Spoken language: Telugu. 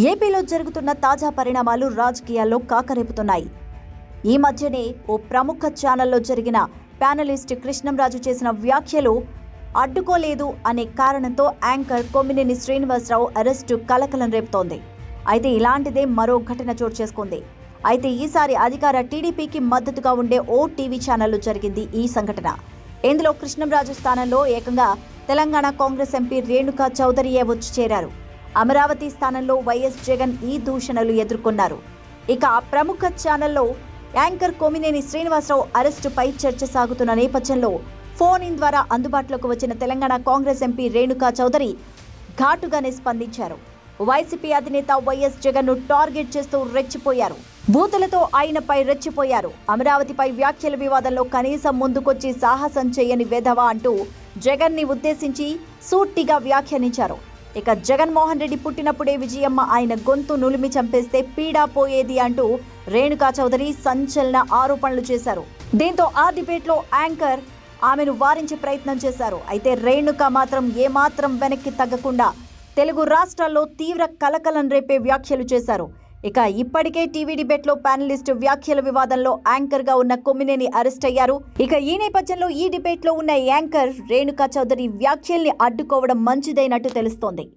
ఏపీలో జరుగుతున్న తాజా పరిణామాలు రాజకీయాల్లో కాకరేపుతున్నాయి. ఈ మధ్యనే ఓ ప్రముఖ ఛానల్లో జరిగిన ప్యానలిస్ట్ కృష్ణంరాజు చేసిన వ్యాఖ్యలు అడ్డుకోలేదు అనే కారణంతో యాంకర్ కొమ్మినేని శ్రీనివాసరావు అరెస్టు కలకలం రేపుతోంది. అయితే ఇలాంటిదే మరో ఘటన చోటు చేసుకుంది. అయితే ఈసారి అధికార టీడీపీకి మద్దతుగా ఉండే ఓ టీవీ ఛానల్లో జరిగింది ఈ సంఘటన. ఇందులో కృష్ణంరాజు స్థానంలో ఏకంగా తెలంగాణ కాంగ్రెస్ ఎంపీ రేణుకా చౌదరియే వచ్చి చేరారు. అమరావతి స్థానంలో వైఎస్ జగన్ ఈ దూషణలు ఎదుర్కొన్నారు. ఇక ఆ ప్రముఖ ఛానల్లో యాంకర్ కొమ్మినేని శ్రీనివాసరావు అరెస్టుపై చర్చ సాగుతున్న నేపథ్యంలో ఫోన్ ఇన్ ద్వారా అందుబాటులోకి వచ్చిన తెలంగాణ కాంగ్రెస్ ఎంపీ రేణుకా చౌదరి ఘాటుగానే స్పందించారు. వైసీపీ అధినేత వైఎస్ జగన్ ను టార్గెట్ చేస్తూ రెచ్చిపోయారు. బూతులతో ఆయనపై రెచ్చిపోయారు. అమరావతిపై వ్యాఖ్యల వివాదంలో కనీసం ముందుకొచ్చి సాహసం చేయని వెధవా అంటూ జగన్ ని ఉద్దేశించి సూటిగా వ్యాఖ్యానించారు. ఇక జగన్మోహన్ రెడ్డి పుట్టినప్పుడే విజయమ్మ ఆయన గొంతు నులిమి చంపేస్తే పీడా పోయేది అంటూ రేణుకా చౌదరి సంచలన ఆరోపణలు చేశారు. దీంతో ఆ డిబేట్లో యాంకర్ ఆమెను వారించే ప్రయత్నం చేశారు. అయితే రేణుకా మాత్రం ఏమాత్రం వెనక్కి తగ్గకుండా తెలుగు రాష్ట్రాల్లో తీవ్ర కలకలం రేపే వ్యాఖ్యలు చేశారు. ఇక ఇప్పటికే టీవీ డిబేట్లో ప్యానలిస్ట్ వ్యాఖ్యల వివాదంలో యాంకర్ గా ఉన్న కొమ్మినేని అరెస్ట్ అయ్యారు. ఇక ఈ నేపథ్యంలో ఈ డిబేట్లో ఉన్న యాంకర్ రేణుకా చౌదరి వ్యాఖ్యల్ని అడ్డుకోవడం మంచిదైనట్టు తెలుస్తోంది.